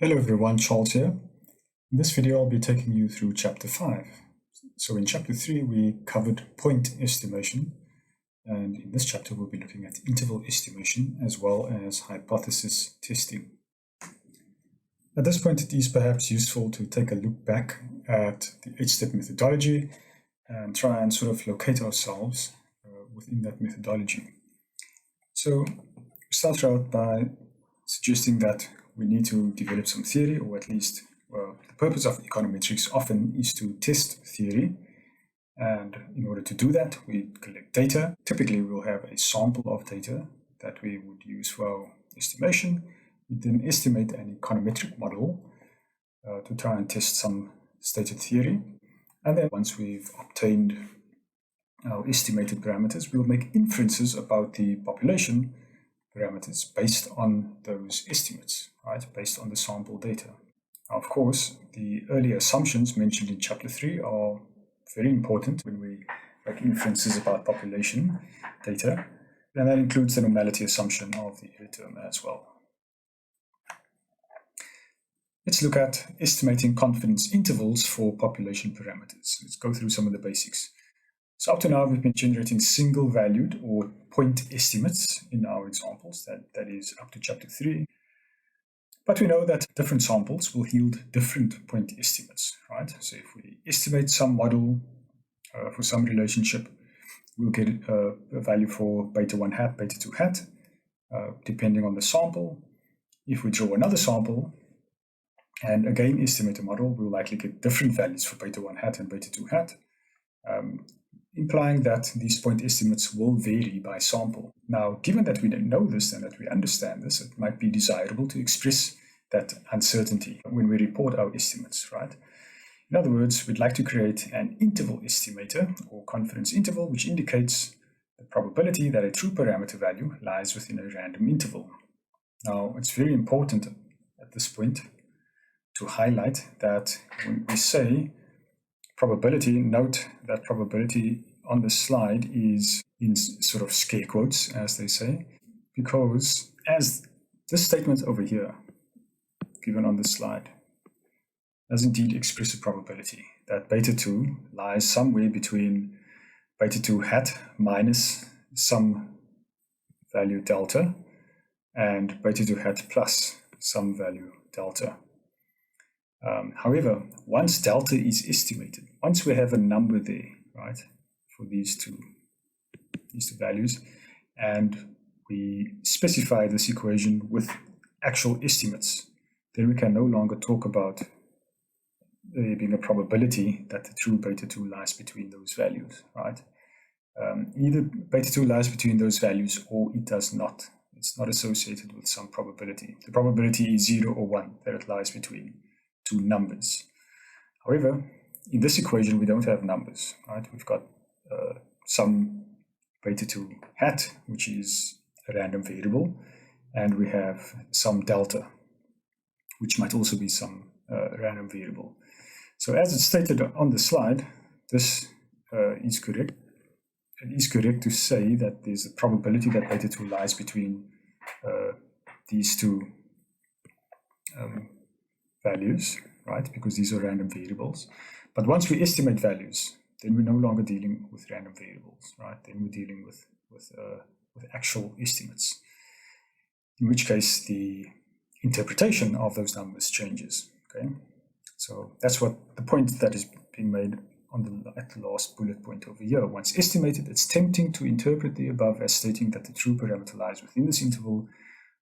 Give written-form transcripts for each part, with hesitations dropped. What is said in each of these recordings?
Hello everyone, Charles here. In this video, I'll be taking you through Chapter 5. So in Chapter 3, we covered point estimation, and in this chapter, we'll be looking at interval estimation as well as hypothesis testing. At this point, it is perhaps useful to take a look back at the 8-step methodology and try and sort of locate ourselves within that methodology. So we start out by suggesting that we need to develop some theory, or at least, well, the purpose of econometrics often is to test theory. And in order to do that, we collect data. Typically, we'll have a sample of data that we would use for our estimation. We then estimate an econometric model to try and test some stated theory. And then once we've obtained our estimated parameters, we'll make inferences about the population parameters based on those estimates, right? Based on the sample data. Now, of course, the earlier assumptions mentioned in Chapter 3 are very important when we make inferences about population data, and that includes the normality assumption of the error term as well. Let's look at estimating confidence intervals for population parameters. Let's go through some of the basics. So up to now, we've been generating single-valued or point estimates in our examples, that is up to Chapter 3. But we know that different samples will yield different point estimates, right? So if we estimate some model for some relationship, we'll get a value for beta 1 hat, beta 2 hat, depending on the sample. If we draw another sample and again estimate a model, we'll likely get different values for beta 1 hat and beta 2 hat. Implying that these point estimates will vary by sample. Now, given that we don't know this and that we understand this, it might be desirable to express that uncertainty when we report our estimates, right? In other words, we'd like to create an interval estimator or confidence interval, which indicates the probability that a true parameter value lies within a random interval. Now, it's very important at this point to highlight that when we say probability, note that probability on the slide is in sort of scare quotes, as they say, because as this statement over here, given on the slide, does indeed express a probability that beta 2 lies somewhere between beta 2 hat minus some value delta and beta 2 hat plus some value delta. However, once delta is estimated, once we have a number there, right, for these two values, and we specify this equation with actual estimates, then we can no longer talk about there being a probability that the true beta 2 lies between those values, right? Either beta 2 lies between those values or it does not. It's not associated with some probability. The probability is 0 or 1 that it lies between two numbers. However, in this equation, we don't have numbers, right? We've got some beta 2 hat, which is a random variable, and we have some delta, which might also be some random variable. So as it's stated on the slide, this is correct. It is correct to say that there's a probability that beta 2 lies between these two values, right? Because these are random variables. But once we estimate values, then we're no longer dealing with random variables, right? Then we're dealing with actual estimates, in which case the interpretation of those numbers changes, okay? So that's what the point that is being made at the last bullet point over here. Once estimated, it's tempting to interpret the above as stating that the true parameter lies within this interval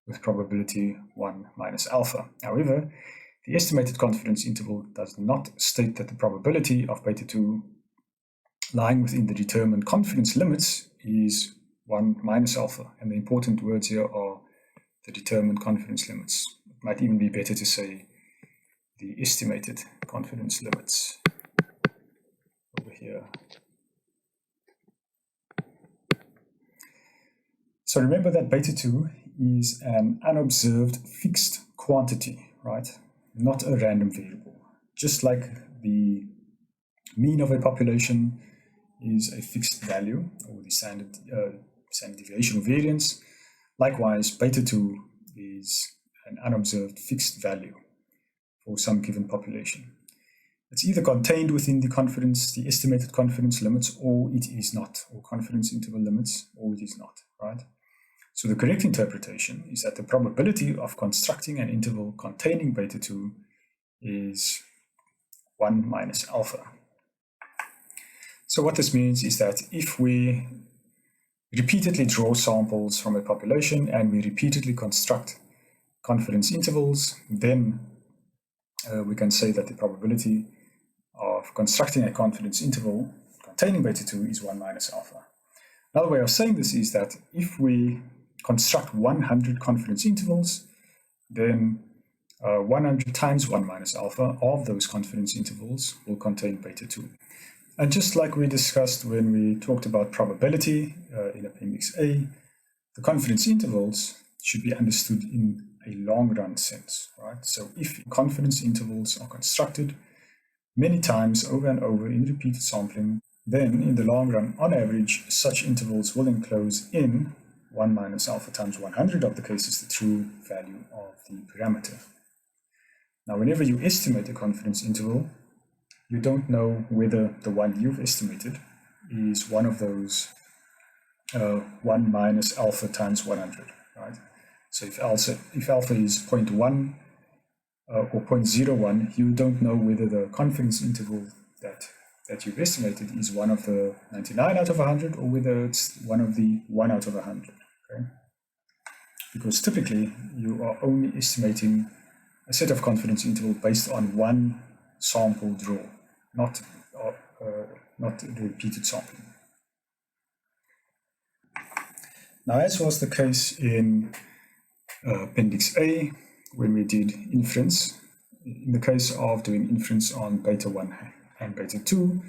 with probability 1 minus alpha. However, the estimated confidence interval does not state that the probability of beta 2 lying within the determined confidence limits is 1 minus alpha. And the important words here are the determined confidence limits. It might even be better to say the estimated confidence limits over here. So remember that beta 2 is an unobserved fixed quantity, right? Not a random variable. Just like the mean of a population is a fixed value, or the standard deviation or variance, likewise, beta 2 is an unobserved fixed value. for some given population. It's either contained within the estimated confidence limits, or it is not, or confidence interval limits, or it is not, right? So the correct interpretation is that the probability of constructing an interval containing beta 2 is 1 minus alpha. So what this means is that if we repeatedly draw samples from a population and we repeatedly construct confidence intervals, then we can say that the probability of constructing a confidence interval containing beta 2 is 1 minus alpha. Another way of saying this is that if we construct 100 confidence intervals, then 100 times 1 minus alpha of those confidence intervals will contain beta 2. And just like we discussed when we talked about probability in Appendix A, the confidence intervals should be understood in a long-run sense, right? So if confidence intervals are constructed many times over and over in repeated sampling, then in the long run, on average, such intervals will enclose in 1 minus alpha times 100 of the cases the true value of the parameter. Now, whenever you estimate a confidence interval, you don't know whether the one you've estimated is one of those 1 minus alpha times 100, right? So if alpha is 0.1 or 0.01, you don't know whether the confidence interval that you've estimated is one of the 99 out of 100 or whether it's one of the 1 out of 100, okay? Because typically you are only estimating a set of confidence interval based on one sample draw, not repeated sampling. Now, as was the case in Appendix A, when we did inference, in the case of doing inference on beta 1 and beta 2,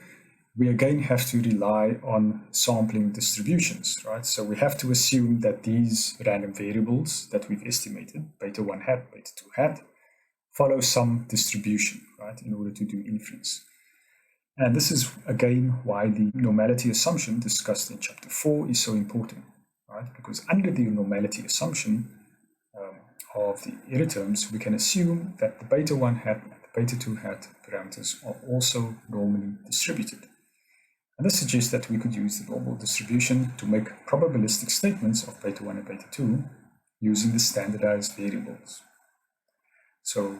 we again have to rely on sampling distributions, right? So we have to assume that these random variables that we've estimated, beta 1 hat, beta 2 hat, follow some distribution, right, in order to do inference. And this is, again, why the normality assumption discussed in Chapter 4 is so important, right? Because under the normality assumption of the error terms, we can assume that the beta 1 hat and the beta 2 hat parameters are also normally distributed. And this suggests that we could use the normal distribution to make probabilistic statements of beta 1 and beta 2 using the standardized variables. So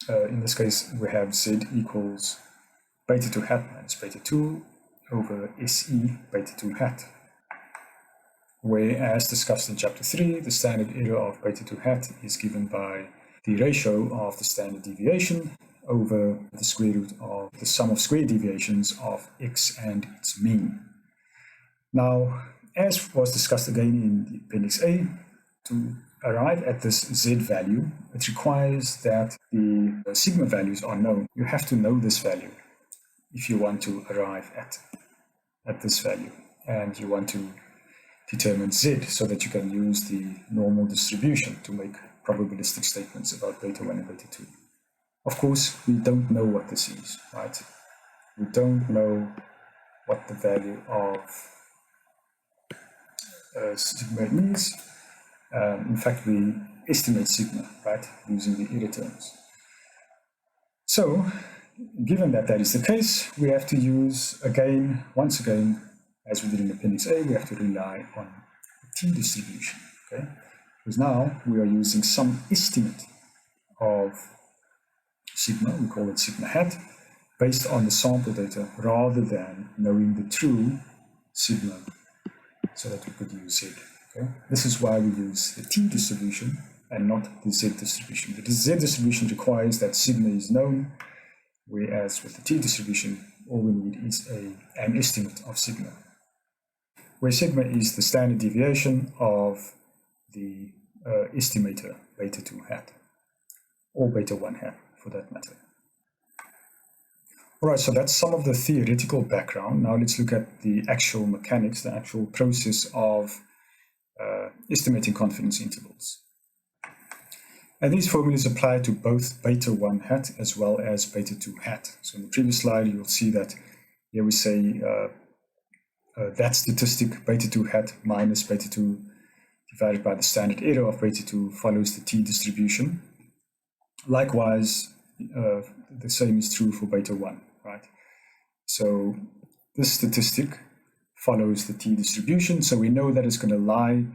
in this case, we have Z equals beta 2 hat minus beta 2 over SE beta 2 hat, where, as discussed in Chapter 3, the standard error of beta 2 hat is given by the ratio of the standard deviation over the square root of the sum of square deviations of x and its mean. Now, as was discussed again in the Appendix A, to arrive at this Z value, it requires that the sigma values are known. You have to know this value if you want to arrive at this value, and you want to determine Z so that you can use the normal distribution to make probabilistic statements about beta 1 and beta 2. Of course, we don't know what this is, right? We don't know what the value of sigma is. In fact, we estimate sigma, right, using the error terms. So, given that that is the case, we have to use, once again, as we did in Appendix A, we have to rely on the t-distribution, okay? Because now we are using some estimate of sigma, we call it sigma hat, based on the sample data rather than knowing the true sigma so that we could use Z, okay? This is why we use the t-distribution and not the Z distribution. The Z distribution requires that sigma is known, whereas with the t-distribution, all we need is an estimate of sigma, where sigma is the standard deviation of the estimator beta 2 hat, or beta 1 hat for that matter. All right, so that's some of the theoretical background. Now let's look at the actual mechanics, the actual process of estimating confidence intervals. And these formulas apply to both beta 1 hat as well as beta 2 hat. So in the previous slide, you'll see that here we say that statistic beta 2 hat minus beta 2 divided by the standard error of beta 2 follows the t-distribution, Likewise, the same is true for beta 1, right? So this statistic follows the t distribution, so we know that it's going to lie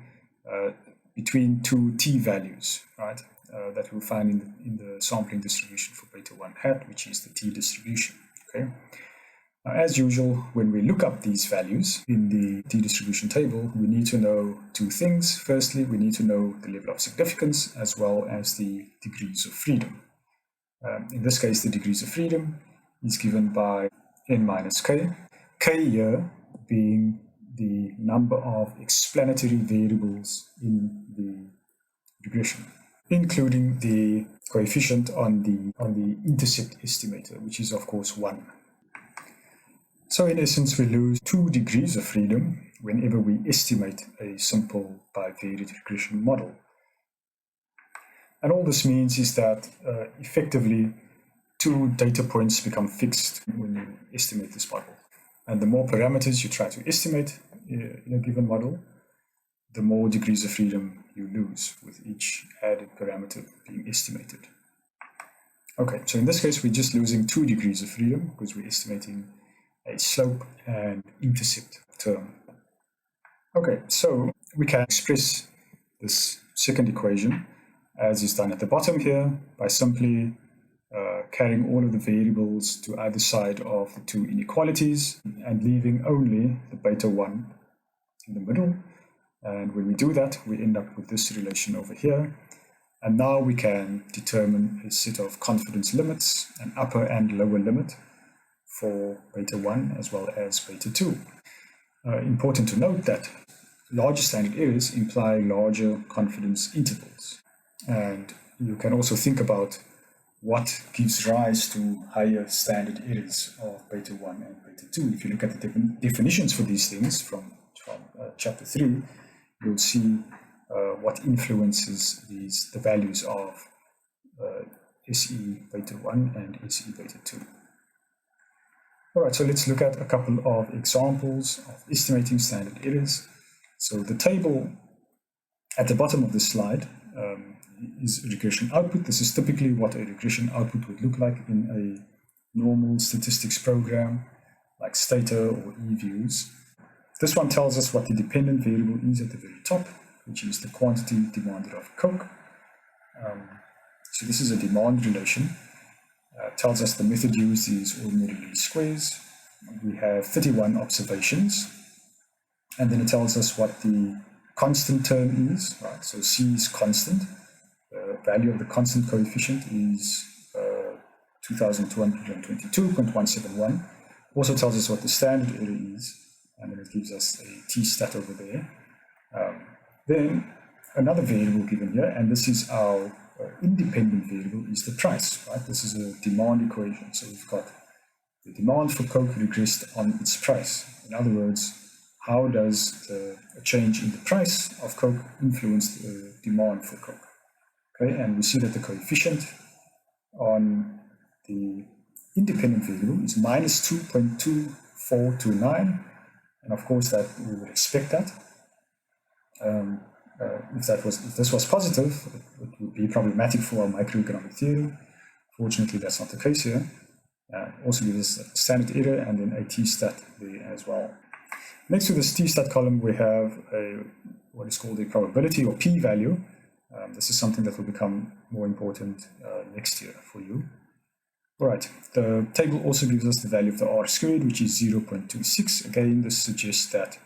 between two t values, right? That we'll find in the sampling distribution for beta 1 hat, which is the t distribution, okay? Now, as usual, when we look up these values in the t distribution table, we need to know two things. Firstly, we need to know the level of significance as well as the degrees of freedom. In this case, the degrees of freedom is given by n minus k, k here being the number of explanatory variables in the regression, including the coefficient on the intercept estimator, which is of course 1. So in essence, we lose 2 degrees of freedom whenever we estimate a simple bivariate regression model. And all this means is that effectively 2 data points become fixed when you estimate this model. And the more parameters you try to estimate in a given model, the more degrees of freedom you lose with each added parameter being estimated. Okay, so in this case, we're just losing 2 degrees of freedom because we're estimating a slope and intercept term. Okay, so we can express this second equation as is done at the bottom here by simply carrying all of the variables to either side of the 2 inequalities and leaving only the beta 1 in the middle. And when we do that, we end up with this relation over here. And now we can determine a set of confidence limits, an upper and lower limit for beta 1 as well as beta 2. Important to note that larger standard errors imply larger confidence intervals. And you can also think about what gives rise to higher standard errors of beta 1 and beta 2. If you look at the definitions for these things from chapter 3, you'll see what influences the values of SE beta 1 and SE beta 2. All right, so let's look at a couple of examples of estimating standard errors. So the table at the bottom of the slide is regression output. This is typically what a regression output would look like in a normal statistics program like Stata or eViews. This one tells us what the dependent variable is at the very top, which is the quantity demanded of Coke. So this is a demand relation. Tells us the method used is ordinary least squares. We have 31 observations, and then it tells us what the constant term is, right? So C is constant. The value of the constant coefficient is 2222.171. Also tells us what the standard error is, and then it gives us a t-stat over there. Then another variable given here, and this is our independent variable, is the price, right? This is a demand equation. So we've got the demand for Coke regressed on its price. In other words, how does a change in the price of Coke influence the demand for Coke? Okay, and we see that the coefficient on the independent variable is minus 2.2429, and of course that we would expect that. If this was positive, it would be problematic for our microeconomic theory. Fortunately, that's not the case here. Also gives us a standard error and then a t-stat there as well. Next to this t-stat column, we have what is called a probability or p-value. This is something that will become more important next year for you. All right, the table also gives us the value of the R squared, which is 0.26. Again, this suggests that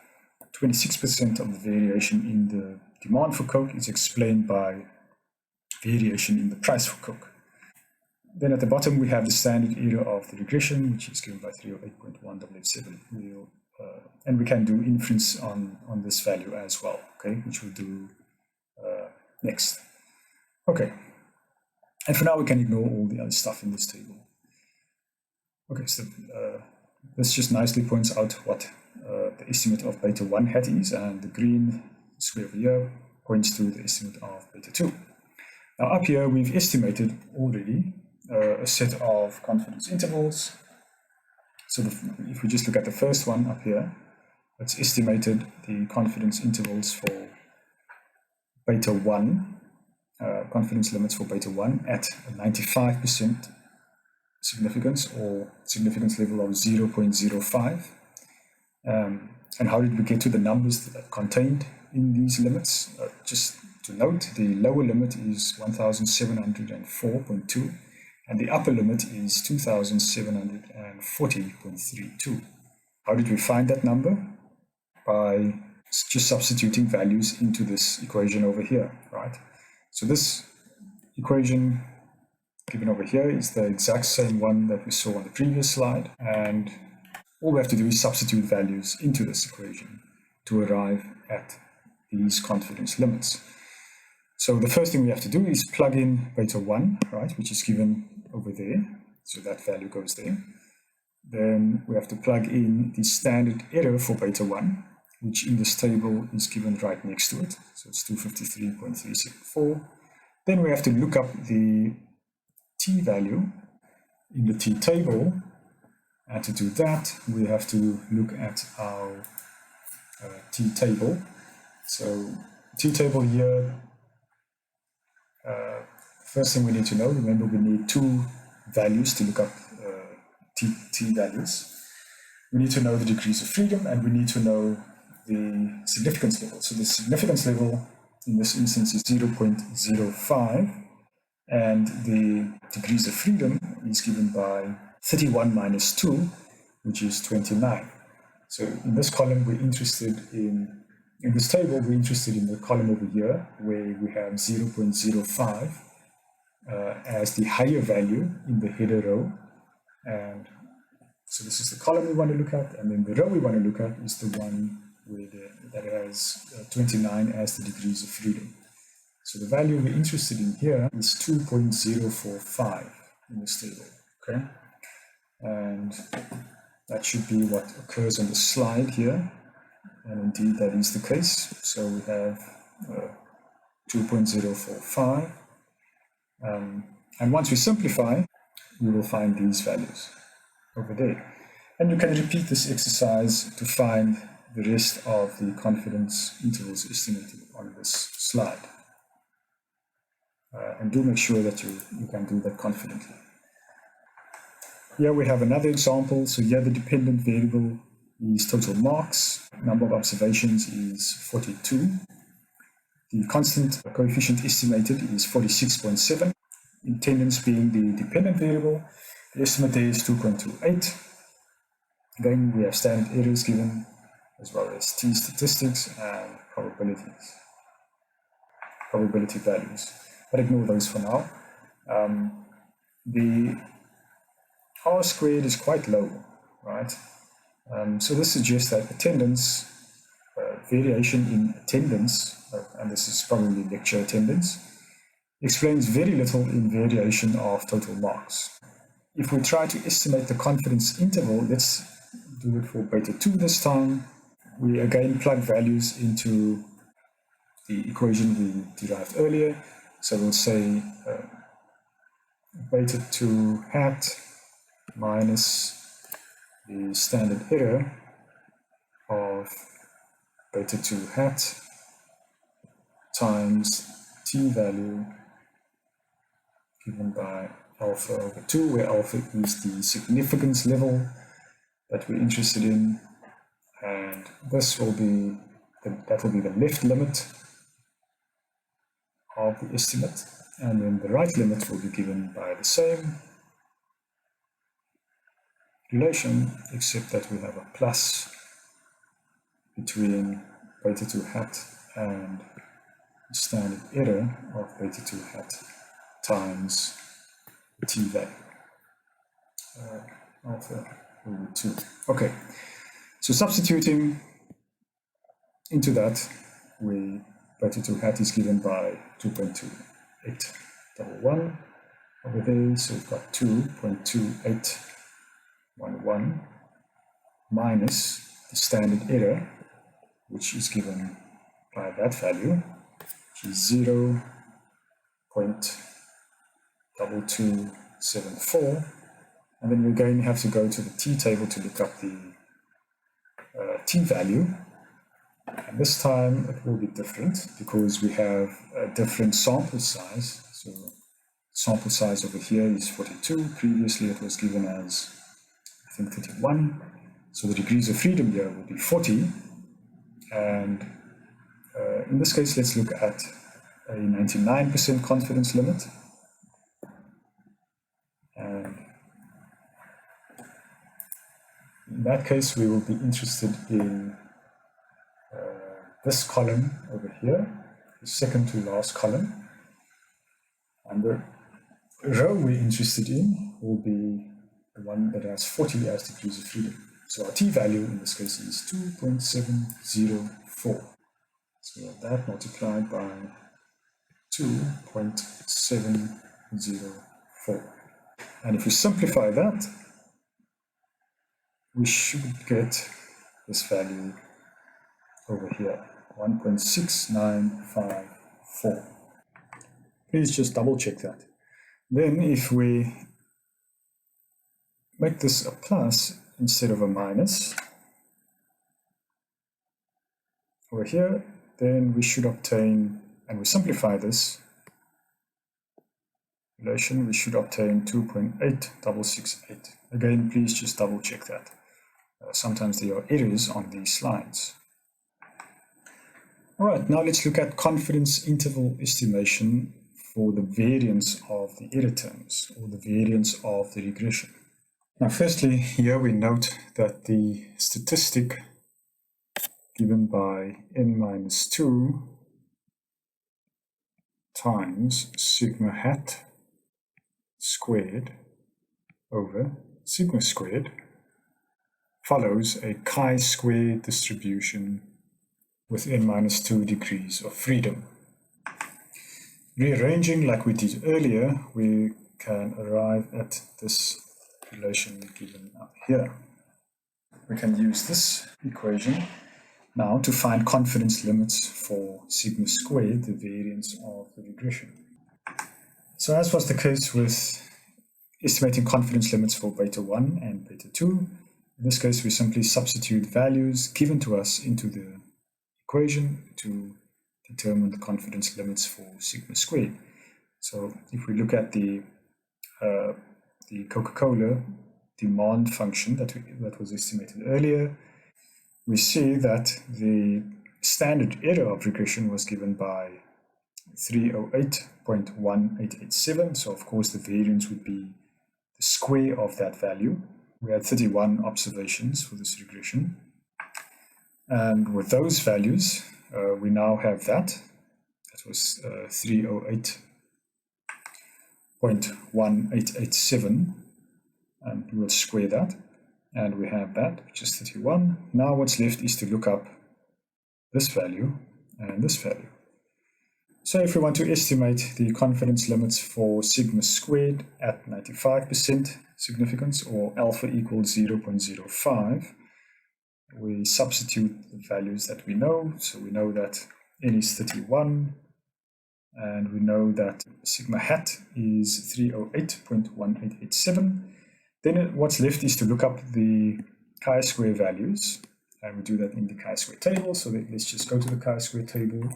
26% of the variation in the demand for Coke is explained by variation in the price for Coke. Then at the bottom, we have the standard error of the regression, which is given by 308.187. And we can do inference on this value as well, okay, which we'll do next. Okay, and for now, we can ignore all the other stuff in this table. Okay, so this just nicely points out what the estimate of beta 1 hat is, and the green square over here points to the estimate of beta 2. Now up here, we've estimated already a set of confidence intervals. So if we just look at the first one up here, it's estimated the confidence intervals for beta 1 confidence limits for beta 1 at a 95% significance or significance level of 0.05. And how did we get to the numbers that are contained in these limits? Just to note, the lower limit is 1704.2 and the upper limit is 2740.32. How did we find that number? By just substituting values into this equation over here, right? So this equation given over here is the exact same one that we saw on the previous slide, and all we have to do is substitute values into this equation to arrive at these confidence limits. So the first thing we have to do is plug in beta 1, right, which is given over there. So that value goes there. Then we have to plug in the standard error for beta 1, which in this table is given right next to it. So it's 253.374. Then we have to look up the t value in the t table. And to do that, we have to look at our t table. So t table here, first thing we need to know, remember we need two values to look up t values. We need to know the degrees of freedom and we need to know the significance level. So the significance level in this instance is 0.05 and the degrees of freedom is given by 31 minus 2, which is 29. So in this column, we're interested in this table, we're interested in the column over here where we have 0.05 as the higher value in the header row. And so this is the column we want to look at, and then the row we want to look at is the one where that has 29 as the degrees of freedom. So the value we're interested in here is 2.045 in this table, okay? And that should be what occurs on the slide here, and indeed that is the case. So we have 2.045, and once we simplify, we will find these values over there. And you can repeat this exercise to find the rest of the confidence intervals estimated on this slide. And do make sure that you can do that confidently. Here we have another example. So here the dependent variable is total marks. Number of observations is 42. The constant coefficient estimated is 46.7. Attendance being the dependent variable. The estimate there is 2.28. Again, we have standard errors given, as well as t statistics and probability values. But ignore those for now. The R squared is quite low, right? So this suggests that attendance, variation in attendance, and this is probably lecture attendance, explains very little in variation of total marks. If we try to estimate the confidence interval, let's do it for beta 2 this time. We again plug values into the equation we derived earlier. So we'll say beta 2 hat minus the standard error of beta 2 hat times t value given by alpha over 2, where alpha is the significance level that we're interested in, and this will be the left limit of the estimate, and then the right limit will be given by the same relation, except that we have a plus between beta 2 hat and the standard error of beta 2 hat times t value, alpha over 2. Okay, so substituting into that, beta 2 hat is given by 2.2811 over there, so we've got 2.2811 minus the standard error, which is given by that value, which is 0.2274, and then we again have to go to the t table to look up the t value, And this time it will be different because we have a different sample size. So sample size over here is 42. Previously it was given as, I think, 31. So the degrees of freedom here will be 40. And in this case, let's look at a 99% confidence limit. And in that case, we will be interested in this column over here, the second to last column. And the row we're interested in will be the one that has 40 as degrees of freedom. So our t-value in this case is 2.704. So that multiplied by 2.704. And if we simplify that, we should get this value over here, 1.6954. Please just double check that. Then if we make this a plus instead of a minus over here, then we should obtain, and we simplify this relation, we should obtain 2.8668. Again, please just double check that. Sometimes there are errors on these slides. All right, now let's look at confidence interval estimation for the variance of the error terms, or the variance of the regression. Now, firstly, here we note that the statistic given by n-2 times sigma hat squared over sigma squared follows a chi-square distribution with n-2 degrees of freedom. Rearranging like we did earlier, we can arrive at this relation given up here. We can use this equation now to find confidence limits for sigma squared, the variance of the regression. So as was the case with estimating confidence limits for beta 1 and beta 2, in this case we simply substitute values given to us into the equation to determine the confidence limits for sigma squared. So if we look at the Coca-Cola demand function that was estimated earlier, we see that the standard error of regression was given by 308.1887. So of course the variance would be the square of that value. We had 31 observations for this regression. And with those values, we now have that. That was 308.1887. And we'll square that. And we have that, which is 31. Now what's left is to look up this value and this value. So if we want to estimate the confidence limits for sigma squared at 95% significance, or alpha equals 0.05, we substitute the values that we know. So we know that n is 31, and we know that sigma hat is 308.1887. Then what's left is to look up the chi-square values, and we do that in the chi-square table. So let's just go to the chi-square table.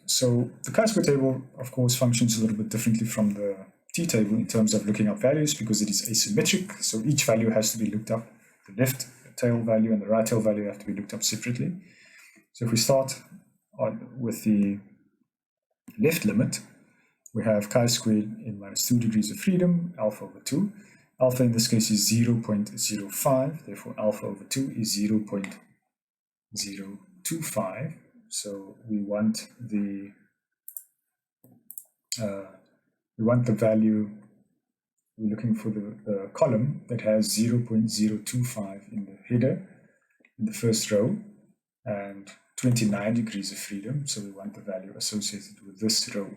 So the chi-square table, of course, functions a little bit differently from the t-table in terms of looking up values because it is asymmetric. So each value has to be looked up. The left tail value and the right tail value have to be looked up separately. So if we start with the left limit, we have chi-squared n-2 degrees of freedom, alpha over 2. Alpha in this case is 0.05, therefore alpha over 2 is 0.025. So we want the value, we're looking for the column that has 0.025 in the header, in the first row, and 29 degrees of freedom. So we want the value associated with this row.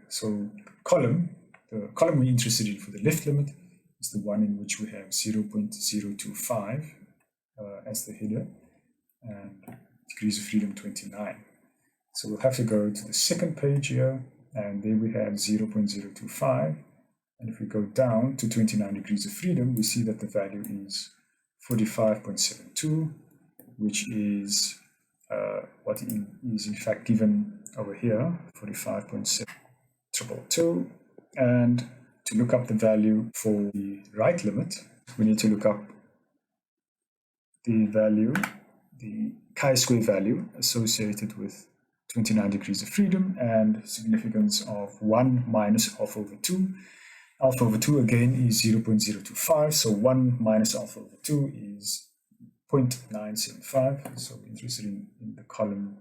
So the column we're interested in for the left limit is the one in which we have 0.025 as the header, and degrees of freedom 29. So we'll have to go to the second page here, and there we have 0.025. And if we go down to 29 degrees of freedom, we see that the value is 45.72, which is what is in fact given over here, 45.7222. And to look up the value for the right limit, we need to look up the value, the chi-square value associated with 29 degrees of freedom and significance of 1 minus alpha over 2. Alpha over 2 again is 0.025, so 1 minus alpha over 2 is 0.975. So we're interested in the column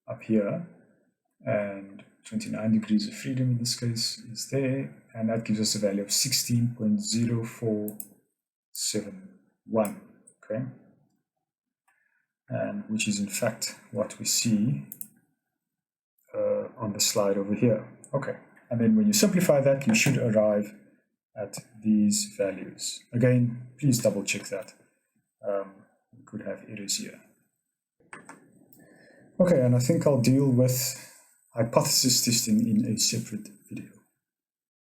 up here, and 29 degrees of freedom in this case is there, and that gives us a value of 16.0471, okay, and which is in fact what we see on the slide over here. Okay, and then when you simplify that, you should arrive at these values. Again, please double check that. We could have errors here. Okay, and I think I'll deal with hypothesis testing in a separate video.